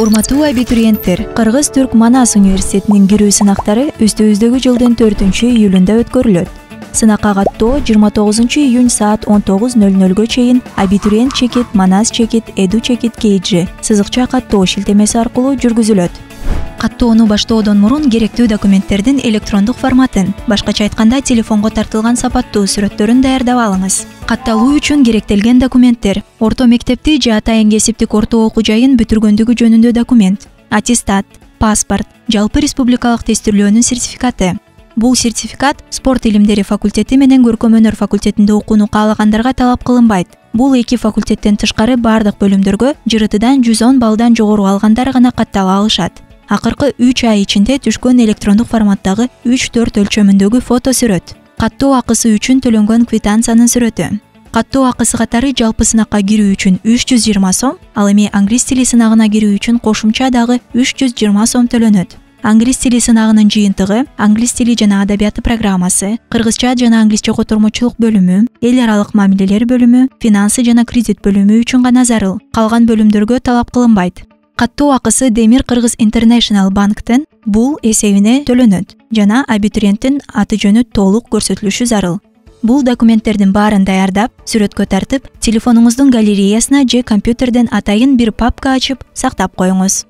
Урматтуу абитуриенттер, Кыргыз-Түрк Манас университетинин кирүү сынактары үстүбүздөгү жылдын 4-июлунда өткөрүлөт. Сынакка каттоо 29-июнь саат 19:00 чейин абитуриент чекит Манас чекит Эду чекит KG сызыкча каттоо шилтемеси аркылуу жүргүзүлөт. Каттоону баштоодон мурун керектүү документтердин электрондук форматын, башкача айтканда телефонго тартылган сапаттуу сүрөттөрүн даярдап алыңыз. Катталуу үчүн керектелген документтер: орто мектепти же атайын кесиптик орто окуу жайын бүтүргөндүгү жөнүндө документ, аттестат, паспорт, жалпы республикалык тестирлөөнүн сертификаты. Бул сертификат спорт илимдери факультети менен көркөм өнөр факультетинде окууну каалагандарга талап кылынбайт. Бул эки факультеттен тышкары бардык бөлүмдөргө ЖРТдан 110 баллдан жогору алгандар гана каттала алышат. Акыркы 3 ай ичинде түшкөн электрондук форматтагы 3-4 өлчөмүндөгү фото сүрөт, каттоо акысы үчүн төлөнгөн квитанциянын сүрөтү. Каттоо акысы катары жалпы сынакка кирүү үчүн 320 сом, ал эми англис тили сынагына кирүү үчүн кошумча дагы 320 сом төлөнөт. Англис тили сынагынын жыйынтыгы, англис тили жана адабияты программасы, кыргызча жана англисче котормочулук бөлүмү, эл аралык мамилелер бөлүмү, финансы жана кредит бөлүмү үчүн гана зарыл. Калган бөлүмдөргө талап кылынбайт. Каттоо акысы Демир Кыргыз International банктын бул эсебине төлөнөт жана абитуриенттин аты жөнү толук көрсөтүлүшү зарыл. Бул документтердин баарын даярдап, сүрөткө тартып, телефонуңуздун галереясына же компьютерден атайын бир папка ачып, сактап коюңуз.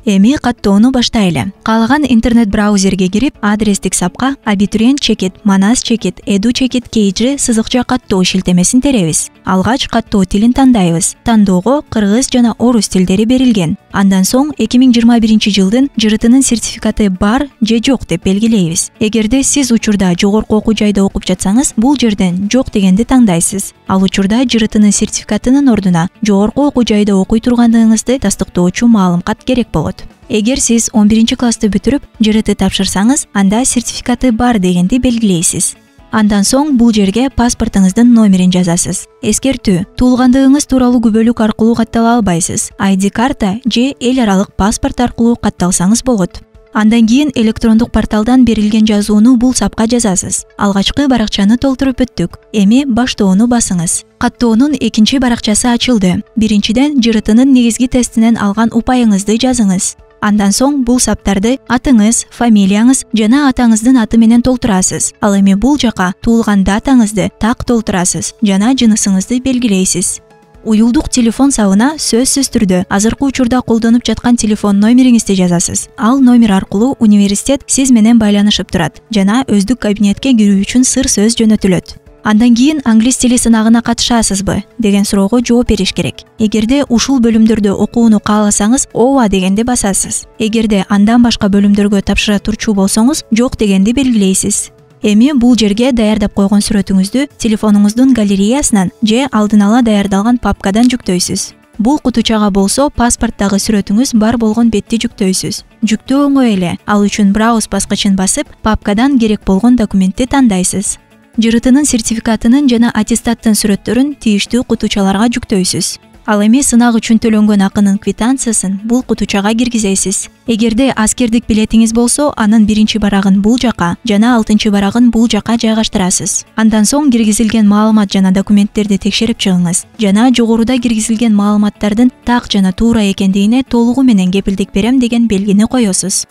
Эми каттоону баштайлы. Каалаган интернет браузерге кирип, адрестик сапка абитуриент чекит Манас чекит Эду чекит KG сызыкча каттоо шилтемесин теребиз. Алгач каттоо тилин тандайбыз. Тандоого кыргыз жана орус тилдери берилген. Андан соң 2021 жылдын ЖРТнын сертификаты бар же жок деп белгилейбиз. Эгерде сиз учурда жогорку окуу жайда окуп жатсаңыз, бул жерден жок дегенди тандайсыз. Ал учурда ЖРТнын сертификатынын ордуна жогорку окуу жайда окуй тургандыгыңызды тастыктоочу маалымат керек болот. Эгер сиз 11-классты бүтүрүп, ЖРТ тапшырсаңыз, анда сертификаты бар дегенди белгилейсиз. Андан соң бул жерге паспортуңуздун номерин жазасыз. Эскертүү: туулгандыгыңыз тууралуу күбөлүк аркылуу каттала албайсыз. ID карта же эл аралык паспорт аркылуу катталсаңыз болот. Андан кийин электрондук порталдан берилген жазууну бул сапка жазасыз. Алгачкы баракчаны толтуруп бүттүк. Эми баштоону басыңыз. Каттоонун экинчи баракчасы ачылды. Биринчиден ЖРТнын негизги тестинен алган упайыңызды жазыңыз. Андан соң бул саптарды атыңыз, фамилияңыз жана атаңыздын аты менен толтурасыз. Ал эми бул жака туулган датаңызды так толтурасыз жана жынысыңызды белгилейсиз. Уюлдук телефон сабына сөзсүз түрдө азыркы учурда колдонуп жаткан телефон номериңизди жазасыз. Ал номер аркылуу университет сиз менен байланышып турат жана өздүк кабинетке кирүү үчүн сыр сөз жөнөтүлөт. Андан кийин англис тили сынагына катышасызбы деген суроого жооп бериш керек. Эгерде ушул бөлүмдөрдө окууну кааласаңыз, ооба дегенди басасыз. Эгерде андан башка бөлүмдөргө тапшыра турчу болсоңуз, жок дегенди белгилейсиз. Эми бул жерге даярдап койгон сүрөтүңүздү телефонуңуздун галереясынан же алдын ала даярдалган папкадан жүктөйсүз. Бул кутучага болсо паспорттагы сүрөтүңүз бар болгон бетти жүктөйсүз. Жүктөө оңой эле. Ал үчүн брауз баскычын басып, папкадан керек болгон документти тандайсыз. ЖРТнын сертификатынын жана аттестаттын сүрөттөрүн тийиштүү кутучаларга жүктөйсүз. Ал эми сынак үчүн төлөнгөн акынын квитанциясын бул кутучага киргизесиз. Эгерде аскердик билетиңиз болсо, анын биринчи барагын бул жака жана 6-чы барагын бул жака жайгаштырасыз. Андан соң киргизилген маалымат жана документтерди текшерип чыгыңыз жана жогоруда киргизилген маалыматтардын так жана туура экендигине толугу менен кепилдик берем деген белгини коесуз.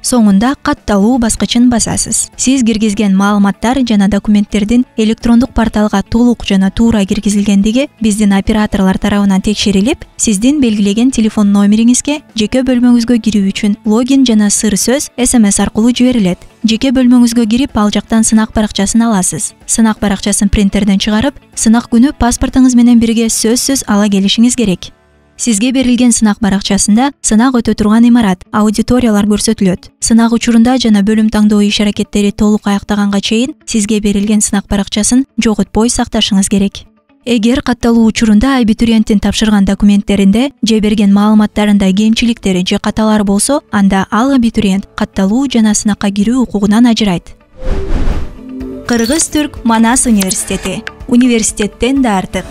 Соңунда катталуу баскычын басасыз. Сиз киргизген маалыматтар жана документтердин электрондук порталга толук жана туура киргизилгендиги биздин операторлор тарабынан текшерилип, сиздин белгилеген телефон номериңизге жеке бөлмөңүзгө кирүү үчүн логин жана сыр сөз SMS аркылуу жиберилет. Жеке бөлмөңүзгө кирип, ал жактан сынак баракчасын аласыз. Сынак баракчасын принтерден чыгарып, сынак күнү паспортуңуз менен бирге сөзсүз ала келишиңиз керек. Сизге берилген сынак баракчасында сынак өтө турган имарат, аудиториялар көрсөтүлөт. Сынак учурунда жана бөлүм таңдоо иш-аракеттери толук аяктаганга чейин сизге берилген сынак баракчасын жоготпой сакташыңыз керек. Эгер катталуу учурунда абитуриенттин тапшырган документтеринде же берген маалыматтарында кемчиликтери же каталар болсо, анда ал абитуриент катталуу жана сынакка кирүү укугунан ажырайт. Кыргыз-Түрк Манас университети. Университеттен да артык.